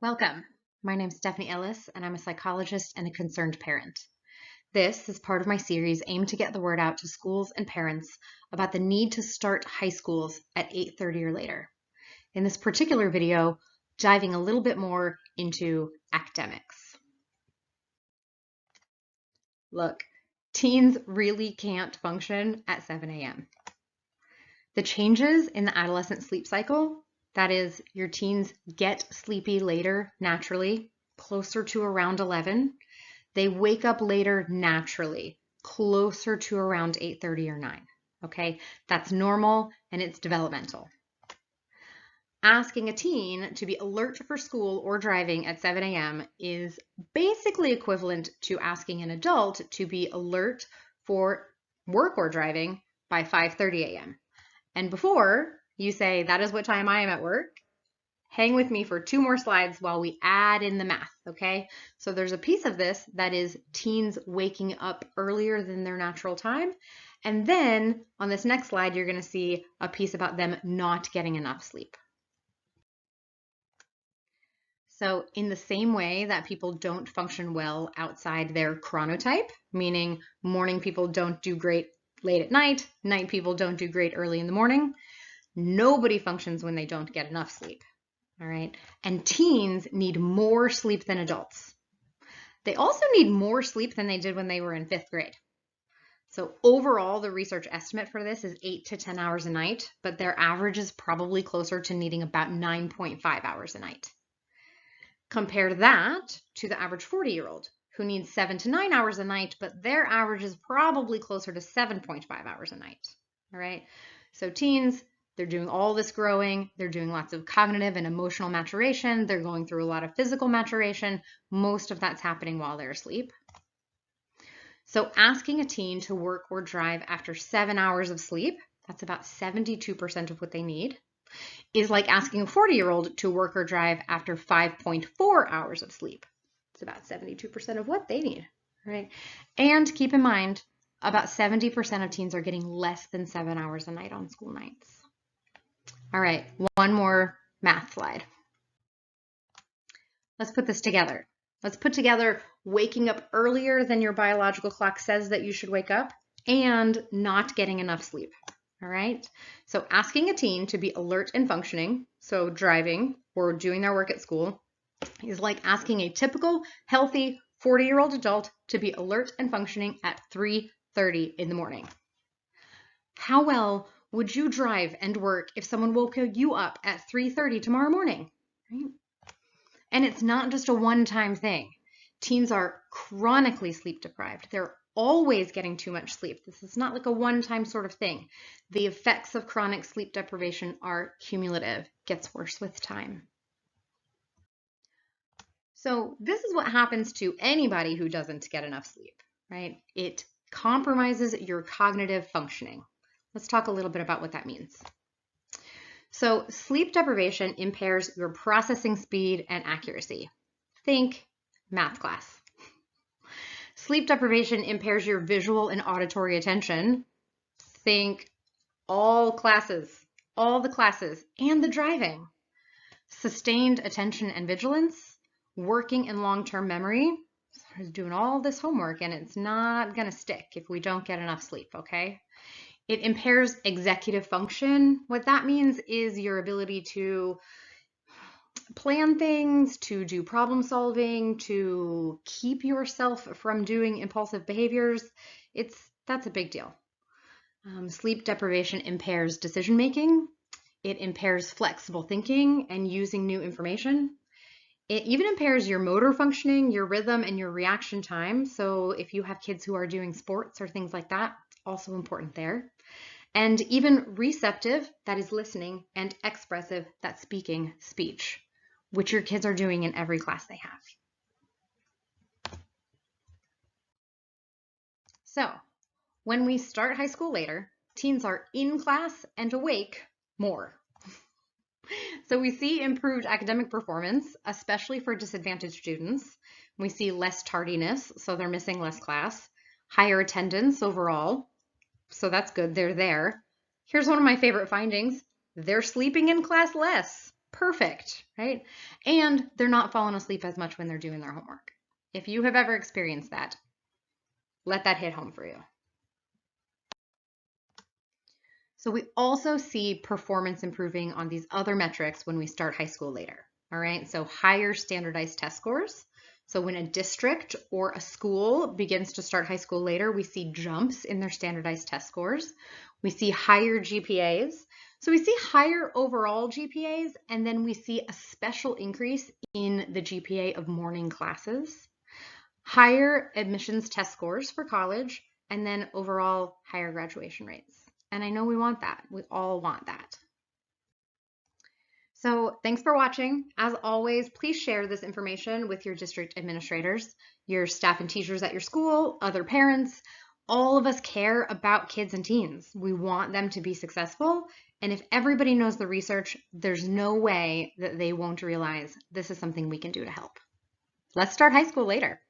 Welcome. My name is Stephanie Ellis, and I'm a psychologist and a concerned parent. This is part of my series aimed to get the word out to schools and parents about the need to start high schools at 8:30 or later. In this particular video, diving a little bit more into academics. Look, teens really can't function at 7 a.m. The changes in the adolescent sleep cycle, that is, your teens get sleepy later naturally, closer to around 11. They wake up later naturally, closer to around 8:30 or 9. Okay, that's normal and it's developmental. Asking a teen to be alert for school or driving at 7 a.m. is basically equivalent to asking an adult to be alert for work or driving by 5:30 a.m. And before you say, that is what time I am at work, hang with me for 2 more slides while we add in the math, okay? So there's a piece of this that is teens waking up earlier than their natural time. And then on this next slide, you're gonna see a piece about them not getting enough sleep. So in the same way that people don't function well outside their chronotype, meaning morning people don't do great late at night, night people don't do great early in the morning, nobody functions when they don't get enough sleep, all right? And teens need more sleep than adults. They also need more sleep than they did when they were in 5th grade. So overall, the research estimate for this is 8 to 10 hours a night, but their average is probably closer to needing about 9.5 hours a night. Compare that to the average 40-year-old who needs 7 to 9 hours a night, but their average is probably closer to 7.5 hours a night, all right? So teens, they're doing all this growing, they're doing lots of cognitive and emotional maturation, they're going through a lot of physical maturation. Most of that's happening while they're asleep. So asking a teen to work or drive after 7 hours of sleep, that's about 72% of what they need, is like asking a 40-year-old to work or drive after 5.4 hours of sleep. It's about 72% of what they need, right? And keep in mind, about 70% of teens are getting less than 7 hours a night on school nights. All right, one more math slide. Let's put this together. Let's put together waking up earlier than your biological clock says that you should wake up and not getting enough sleep. All right, so asking a teen to be alert and functioning, so driving or doing their work at school, is like asking a typical healthy 40-year-old adult to be alert and functioning at 3:30 in the morning. How well would you drive and work if someone woke you up at 3:30 tomorrow morning? Right? And it's not just a one-time thing. Teens are chronically sleep deprived. They're always getting too much sleep. This is not like a one-time sort of thing. The effects of chronic sleep deprivation are cumulative, gets worse with time. So this is what happens to anybody who doesn't get enough sleep, right? It compromises your cognitive functioning. Let's talk a little bit about what that means. So sleep deprivation impairs your processing speed and accuracy. Think math class. Sleep deprivation impairs your visual and auditory attention. Think all the classes, and the driving. Sustained attention and vigilance, working and long-term memory. So doing all this homework and it's not gonna stick if we don't get enough sleep, okay? It impairs executive function. What that means is your ability to plan things, to do problem solving, to keep yourself from doing impulsive behaviors. That's a big deal. Sleep deprivation impairs decision making. It impairs flexible thinking and using new information. It even impairs your motor functioning, your rhythm, and your reaction time. So if you have kids who are doing sports or things like that, also important there. And even receptive, that is listening, and expressive, that's speaking, speech, which your kids are doing in every class they have. So when we start high school later, teens are in class and awake more. So we see improved academic performance, especially for disadvantaged students. We see less tardiness, so they're missing less class, higher attendance overall, so that's good, they're there. Here's one of my favorite findings. They're sleeping in class less. Perfect, right? And they're not falling asleep as much when they're doing their homework. If you have ever experienced that, let that hit home for you. So we also see performance improving on these other metrics when we start high school later. All right, so higher standardized test scores. So when a district or a school begins to start high school later, we see jumps in their standardized test scores. We see higher GPAs. So we see higher overall GPAs, and then we see a special increase in the GPA of morning classes, higher admissions test scores for college, and then overall higher graduation rates. And I know we want that. We all want that. So thanks for watching. As always, please share this information with your district administrators, your staff and teachers at your school, other parents. All of us care about kids and teens. We want them to be successful. And if everybody knows the research, there's no way that they won't realize this is something we can do to help. Let's start high school later.